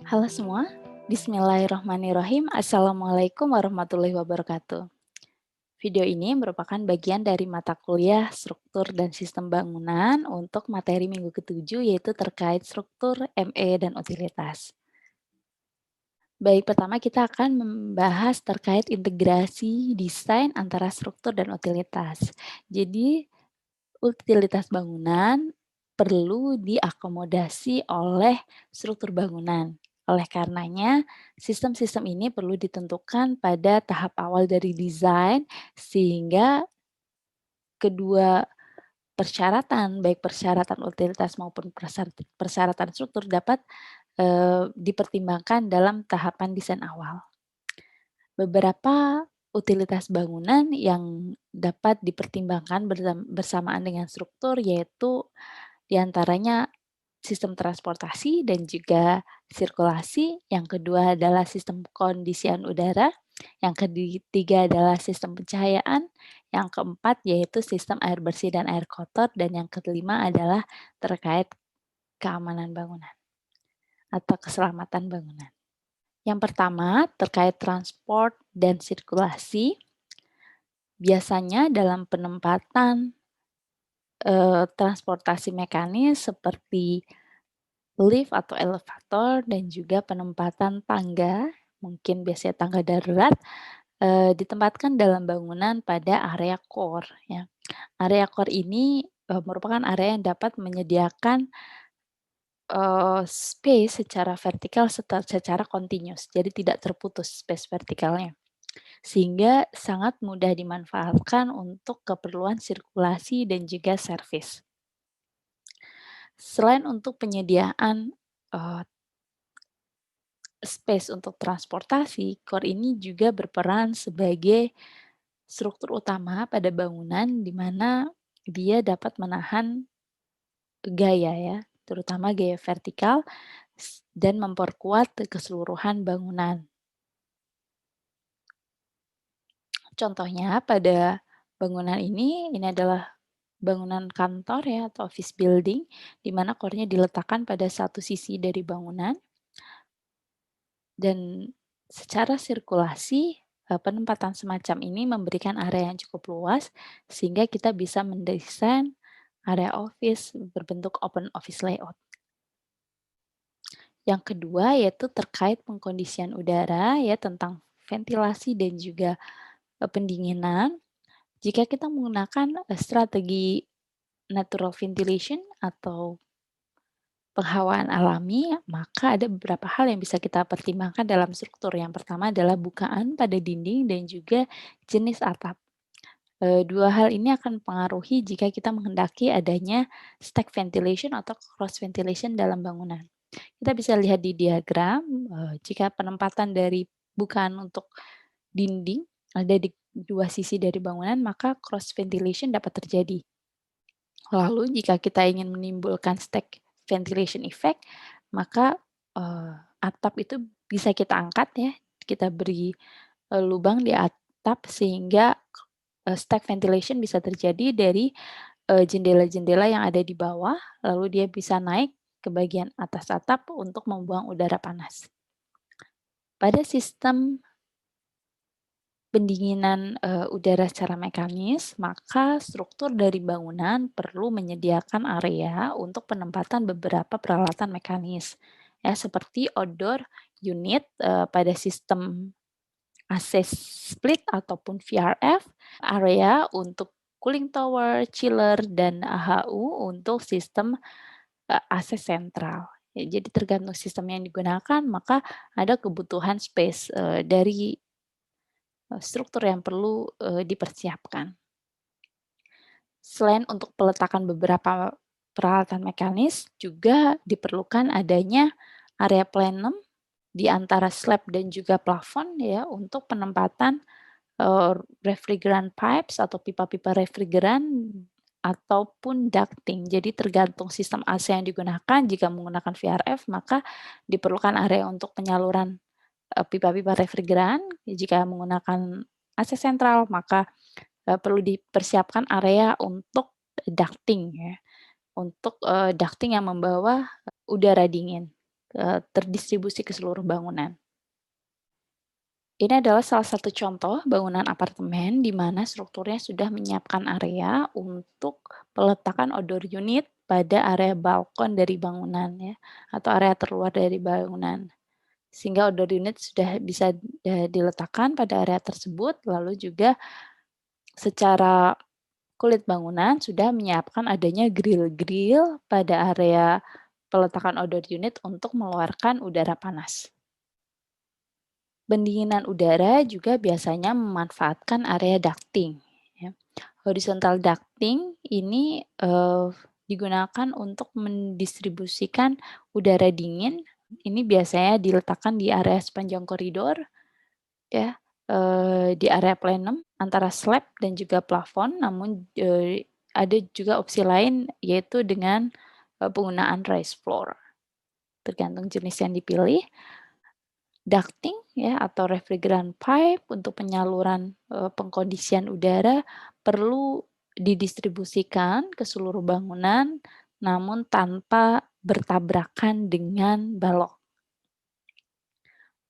Halo semua, Bismillahirrahmanirrahim. Assalamualaikum warahmatullahi wabarakatuh. Video ini merupakan bagian dari mata kuliah Struktur dan Sistem Bangunan untuk materi minggu ke-7 yaitu terkait struktur, ME, dan utilitas. Baik, pertama kita akan membahas terkait integrasi desain antara struktur dan utilitas. Jadi, utilitas bangunan perlu diakomodasi oleh struktur bangunan. Oleh karenanya, sistem-sistem ini perlu ditentukan pada tahap awal dari desain, sehingga kedua persyaratan, baik persyaratan utilitas maupun persyaratan struktur dapat dipertimbangkan dalam tahapan desain awal. Beberapa utilitas bangunan yang dapat dipertimbangkan bersamaan dengan struktur yaitu diantaranya sistem transportasi dan juga sirkulasi, yang kedua adalah sistem kondisian udara, yang ketiga adalah sistem pencahayaan, yang keempat yaitu sistem air bersih dan air kotor, dan yang kelima adalah terkait keamanan bangunan atau keselamatan bangunan. Yang pertama terkait transport dan sirkulasi, biasanya dalam penempatan transportasi mekanis seperti lift atau elevator dan juga penempatan tangga, mungkin biasanya tangga darurat, ditempatkan dalam bangunan pada area core ya. Area core ini, merupakan area yang dapat menyediakan, space secara vertikal secara continuous, jadi tidak terputus space vertikalnya. Sehingga sangat mudah dimanfaatkan untuk keperluan sirkulasi dan juga servis. Selain untuk penyediaan, eee space untuk transportasi, core ini juga berperan sebagai struktur utama pada bangunan di mana dia dapat menahan gaya ya, terutama gaya vertikal dan memperkuat keseluruhan bangunan. Contohnya pada bangunan ini adalah bangunan kantor ya atau office building di mana core-nya diletakkan pada satu sisi dari bangunan. Dan secara sirkulasi, penempatan semacam ini memberikan area yang cukup luas, sehingga kita bisa mendesain area office berbentuk open office layout. Yang kedua yaitu terkait pengkondisian udara ya, tentang ventilasi dan juga, pendinginan. Jika kita menggunakan, strategi natural ventilation atau penghawaan alami, maka ada beberapa hal yang bisa kita pertimbangkan dalam struktur. Yang pertama adalah bukaan pada dinding dan juga jenis atap. Dua hal ini akan mempengaruhi jika kita menghendaki adanya stack ventilation atau cross ventilation dalam bangunan. Kita bisa lihat di diagram, jika penempatan dari bukaan untuk dinding ada di dua sisi dari bangunan, maka cross ventilation dapat terjadi. Lalu jika kita ingin menimbulkan stack ventilation effect, maka, atap itu bisa kita angkat ya, kita beri, lubang di atap sehingga, stack ventilation bisa terjadi dari, jendela-jendela yang ada di bawah, lalu dia bisa naik ke bagian atas atap untuk membuang udara panas. Pada sistem pendinginan, udara secara mekanis, maka struktur dari bangunan perlu menyediakan area untuk penempatan beberapa peralatan mekanis, ya seperti outdoor unit, pada sistem AC split ataupun VRF, area untuk cooling tower, chiller, dan AHU untuk sistem, AC sentral. Ya, jadi tergantung sistem yang digunakan, maka ada kebutuhan space, dari struktur yang perlu, dipersiapkan. Selain untuk peletakan beberapa peralatan mekanis, juga diperlukan adanya area plenum di antara slab dan juga plafon ya, untuk penempatan, refrigerant pipes atau pipa-pipa refrigeran ataupun ducting. Jadi tergantung sistem AC yang digunakan, jika menggunakan VRF maka diperlukan area untuk penyaluran pipa-pipa refrigeran, jika menggunakan AC sentral maka, perlu dipersiapkan area untuk ducting ya, untuk, ducting yang membawa udara dingin. terdistribusi ke seluruh bangunan. Ini adalah salah satu contoh bangunan apartemen di mana strukturnya sudah menyiapkan area untuk peletakan outdoor unit pada area balkon dari bangunan ya, atau area terluar dari bangunan. Sehingga outdoor unit sudah bisa diletakkan pada area tersebut, lalu juga secara kulit bangunan sudah menyiapkan adanya grill-grill pada area peletakan outdoor unit untuk mengeluarkan udara panas. Pendinginan udara juga biasanya memanfaatkan area ducting, ya. Horizontal ducting ini, digunakan untuk mendistribusikan udara dingin, ini biasanya diletakkan di area sepanjang koridor, ya, di area plenum antara slab dan juga plafon, namun, ada juga opsi lain yaitu dengan, penggunaan raised floor, tergantung jenis yang dipilih. Ducting ya atau refrigerant pipe untuk penyaluran, pengkondisian udara perlu didistribusikan ke seluruh bangunan, namun tanpa bertabrakan dengan balok.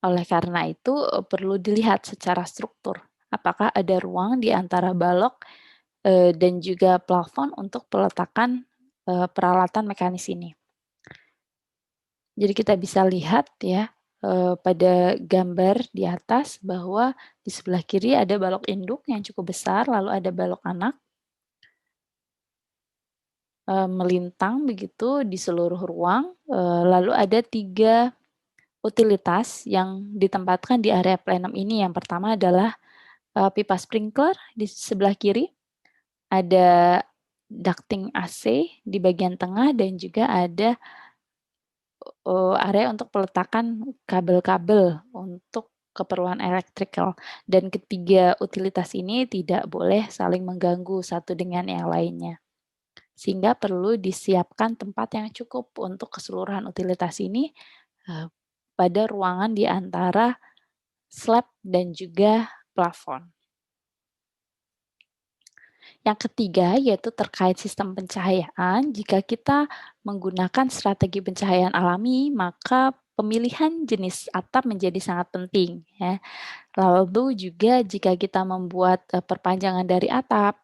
Oleh karena itu, perlu dilihat secara struktur, apakah ada ruang di antara balok, dan juga plafon untuk peletakan, peralatan mekanis ini. Jadi kita bisa lihat ya, pada gambar di atas bahwa di sebelah kiri ada balok induk yang cukup besar, lalu ada balok anak, melintang begitu di seluruh ruang, lalu ada 3 utilitas yang ditempatkan di area plenum ini. Yang pertama adalah, pipa sprinkler di sebelah kiri, ada ducting AC di bagian tengah dan juga ada area untuk peletakan kabel-kabel untuk keperluan elektrikal dan ketiga utilitas ini tidak boleh saling mengganggu satu dengan yang lainnya. Sehingga perlu disiapkan tempat yang cukup untuk keseluruhan utilitas ini, eee, pada ruangan di antara slab dan juga plafon. Yang ketiga yaitu terkait sistem pencahayaan, jika kita menggunakan strategi pencahayaan alami, maka pemilihan jenis atap menjadi sangat penting ya. Lalu juga jika kita membuat, perpanjangan dari atap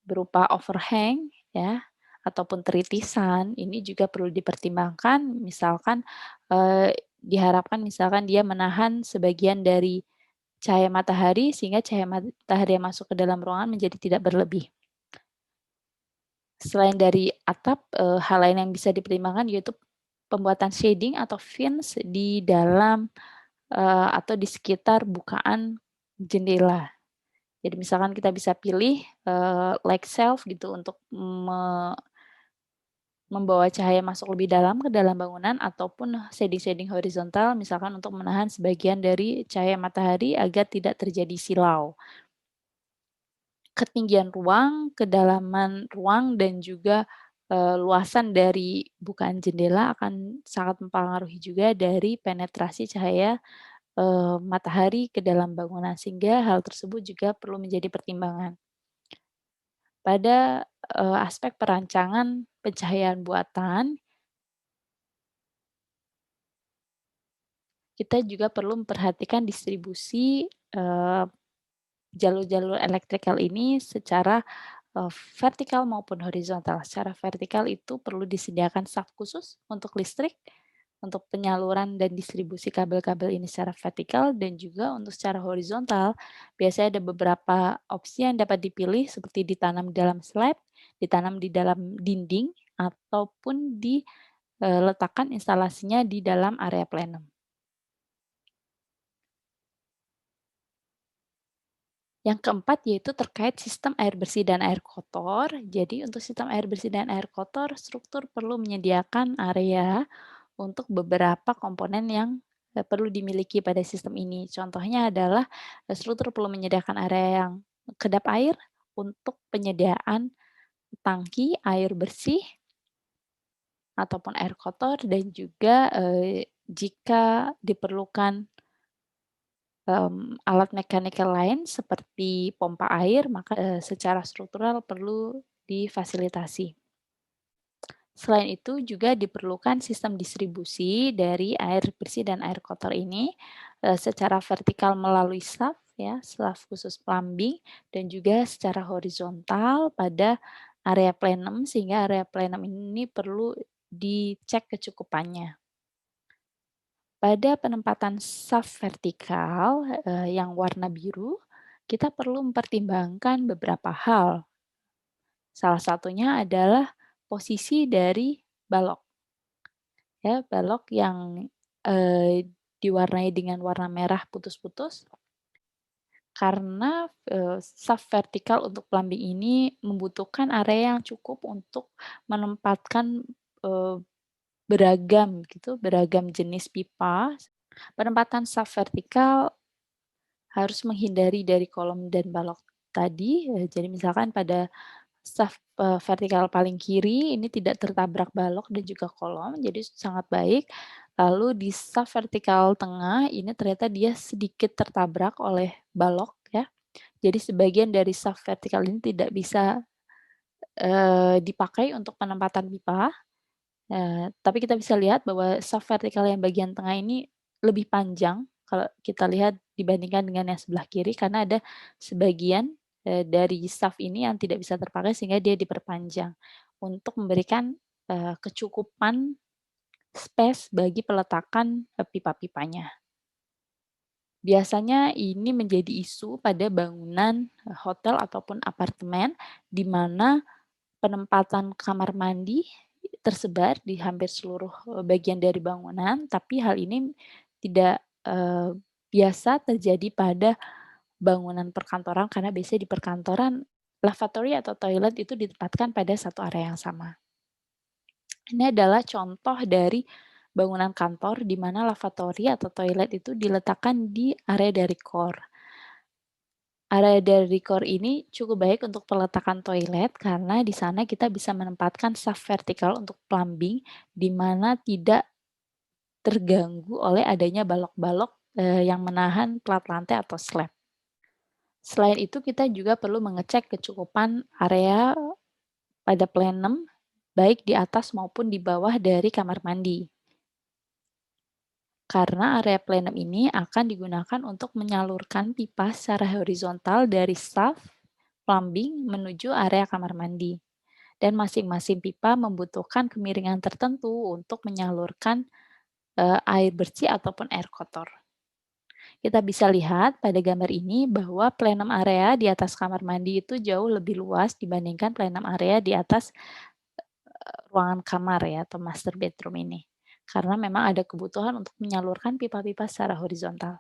berupa overhang ya, ataupun teritisan, ini juga perlu dipertimbangkan. Misalkan, diharapkan misalkan dia menahan sebagian dari cahaya matahari sehingga cahaya matahari yang masuk ke dalam ruangan menjadi tidak berlebih. Selain dari atap, hal lain yang bisa dipertimbangkan yaitu pembuatan shading atau fins di dalam, atau di sekitar bukaan jendela. Jadi misalkan kita bisa pilih, light shelf gitu untuk membawa cahaya masuk lebih dalam ke dalam bangunan ataupun shading-shading horizontal misalkan untuk menahan sebagian dari cahaya matahari agar tidak terjadi silau. Ketinggian ruang, kedalaman ruang, dan juga, luasan dari bukaan jendela akan sangat mempengaruhi juga dari penetrasi cahaya, matahari ke dalam bangunan, sehingga hal tersebut juga perlu menjadi pertimbangan. Pada, aspek perancangan pencahayaan buatan, kita juga perlu memperhatikan distribusi, jalur-jalur elektrikal ini secara vertikal maupun horizontal. Secara vertikal itu perlu disediakan saf khusus untuk listrik, untuk penyaluran dan distribusi kabel-kabel ini secara vertikal dan juga untuk secara horizontal, biasanya ada beberapa opsi yang dapat dipilih seperti ditanam di dalam slab, ditanam di dalam dinding, ataupun diletakkan instalasinya di dalam area plenum. Yang keempat yaitu terkait sistem air bersih dan air kotor. Jadi untuk sistem air bersih dan air kotor, struktur perlu menyediakan area untuk beberapa komponen yang, perlu dimiliki pada sistem ini. Contohnya adalah, struktur perlu menyediakan area yang kedap air untuk penyediaan tangki air bersih ataupun air kotor dan juga, jika diperlukan alat mechanical lain seperti pompa air, maka, secara struktural perlu difasilitasi. Selain itu juga diperlukan sistem distribusi dari air bersih dan air kotor ini secara vertikal melalui SAF ya, SAF khusus plumbing dan juga secara horizontal pada area plenum sehingga area plenum ini perlu dicek kecukupannya. Pada penempatan SAF vertikal yang warna biru, kita perlu mempertimbangkan beberapa hal. Salah satunya adalah posisi dari balok. Ya, balok yang, diwarnai dengan warna merah putus-putus, karena, saf vertikal untuk plumbing ini membutuhkan area yang cukup untuk menempatkan, eee, beragam gitu, beragam jenis pipa. Penempatan saf vertikal harus menghindari dari kolom dan balok tadi, jadi misalkan pada saf, vertikal paling kiri ini tidak tertabrak balok dan juga kolom, jadi sangat baik. Lalu di saf vertikal tengah ini ternyata dia sedikit tertabrak oleh balok ya. Jadi sebagian dari saf vertikal ini tidak bisa, dipakai untuk penempatan pipa. Tapi kita bisa lihat bahwa saf vertikal yang bagian tengah ini lebih panjang kalau kita lihat dibandingkan dengan yang sebelah kiri karena ada sebagian, dari saf ini yang tidak bisa terpakai sehingga dia diperpanjang untuk memberikan, kecukupan space bagi peletakan, pipa-pipanya. Biasanya ini menjadi isu pada bangunan, hotel ataupun apartemen di mana penempatan kamar mandi tersebar di hampir seluruh, bagian dari bangunan, tapi hal ini tidak, biasa terjadi pada bangunan perkantoran karena biasanya di perkantoran lavatory atau toilet itu ditempatkan pada satu area yang sama. Ini adalah contoh dari bangunan kantor di mana lavatory atau toilet itu diletakkan di area dari core. Area dari core ini cukup baik untuk peletakan toilet karena di sana kita bisa menempatkan saf vertikal untuk plumbing di mana tidak terganggu oleh adanya balok-balok, yang menahan plat lantai atau slab. Selain itu kita juga perlu mengecek kecukupan area pada plenum, baik di atas maupun di bawah dari kamar mandi. Karena area plenum ini akan digunakan untuk menyalurkan pipa secara horizontal dari staf plumbing menuju area kamar mandi. Dan masing-masing pipa membutuhkan kemiringan tertentu untuk menyalurkan air bersih ataupun air kotor. Kita bisa lihat pada gambar ini bahwa plenum area di atas kamar mandi itu jauh lebih luas dibandingkan plenum area di atas ruangan kamar ya atau master bedroom ini. Karena memang ada kebutuhan untuk menyalurkan pipa-pipa secara horizontal.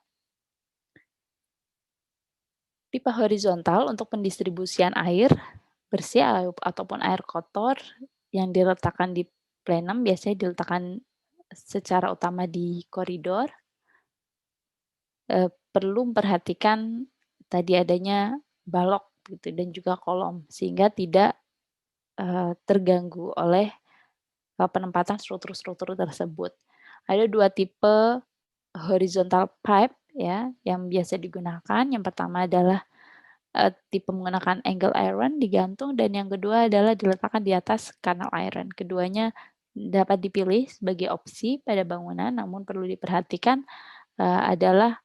Pipa horizontal untuk pendistribusian air bersih ataupun air kotor yang diletakkan di plenum biasanya diletakkan secara utama di koridor. Perlu memperhatikan tadi adanya balok gitu dan juga kolom sehingga tidak, terganggu oleh, penempatan struktur-struktur tersebut. Ada 2 tipe horizontal pipe ya yang biasa digunakan. Yang pertama adalah, tipe menggunakan angle iron digantung dan yang kedua adalah diletakkan di atas kanal iron. Keduanya dapat dipilih sebagai opsi pada bangunan namun perlu diperhatikan, adalah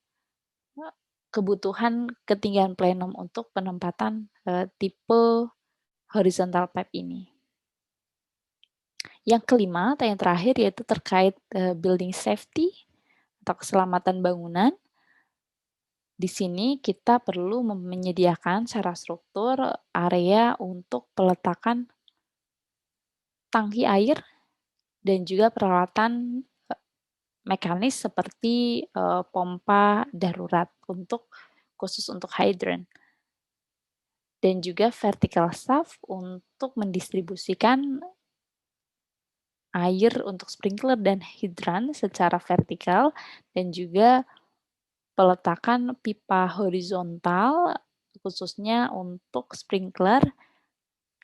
kebutuhan ketinggian plenum untuk penempatan, tipe horizontal pipe ini. Yang kelima atau yang terakhir yaitu terkait, building safety atau keselamatan bangunan. Di sini kita perlu menyediakan secara struktur area untuk peletakan tangki air dan juga peralatan, mekanis seperti, pompa darurat khusus untuk hydrant. Dan juga vertical shaft untuk mendistribusikan air untuk sprinkler dan hidran secara vertikal dan juga peletakan pipa horizontal khususnya untuk sprinkler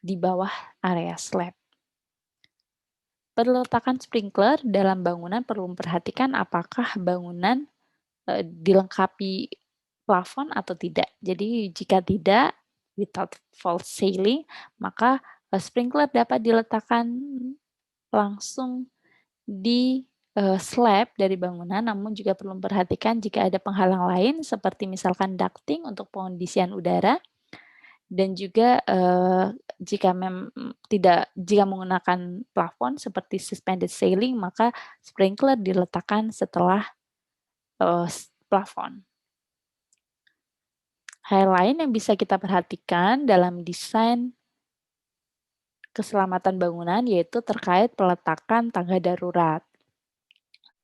di bawah area slab. Peletakan sprinkler dalam bangunan perlu memperhatikan apakah bangunan dilengkapi plafon atau tidak. Jadi jika tidak, without false ceiling, maka sprinkler dapat diletakkan langsung di slab dari bangunan, namun juga perlu memperhatikan jika ada penghalang lain seperti misalkan ducting untuk pengondisian udara dan juga, jika menggunakan plafon seperti suspended ceiling, maka sprinkler diletakkan setelah, plafon. Hal lain yang bisa kita perhatikan dalam desain keselamatan bangunan yaitu terkait peletakan tangga darurat.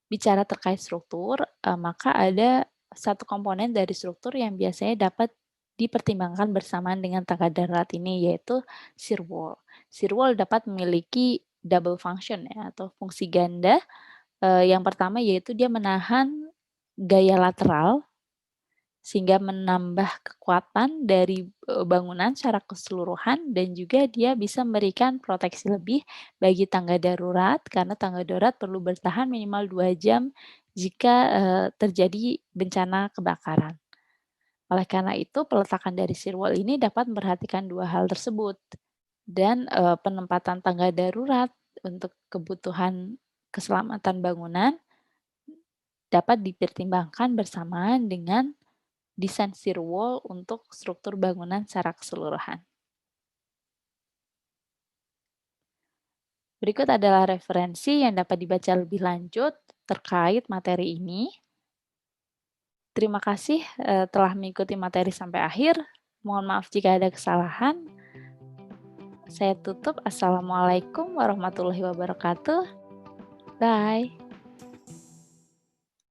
Bicara terkait struktur, maka ada satu komponen dari struktur yang biasanya dapat dipertimbangkan bersamaan dengan tangga darurat ini, yaitu shear wall. Shear wall dapat memiliki double function ya, atau fungsi ganda. Yang pertama yaitu dia menahan gaya lateral sehingga menambah kekuatan dari bangunan secara keseluruhan dan juga dia bisa memberikan proteksi lebih bagi tangga darurat karena tangga darurat perlu bertahan minimal 2 jam jika terjadi bencana kebakaran. Oleh karena itu, peletakan dari shear wall ini dapat memperhatikan dua hal tersebut dan penempatan tangga darurat untuk kebutuhan keselamatan bangunan dapat dipertimbangkan bersamaan dengan desain shear wall untuk struktur bangunan secara keseluruhan. Berikut adalah referensi yang dapat dibaca lebih lanjut terkait materi ini. Terima kasih telah mengikuti materi sampai akhir. Mohon maaf jika ada kesalahan. Saya tutup. Assalamualaikum warahmatullahi wabarakatuh. Bye.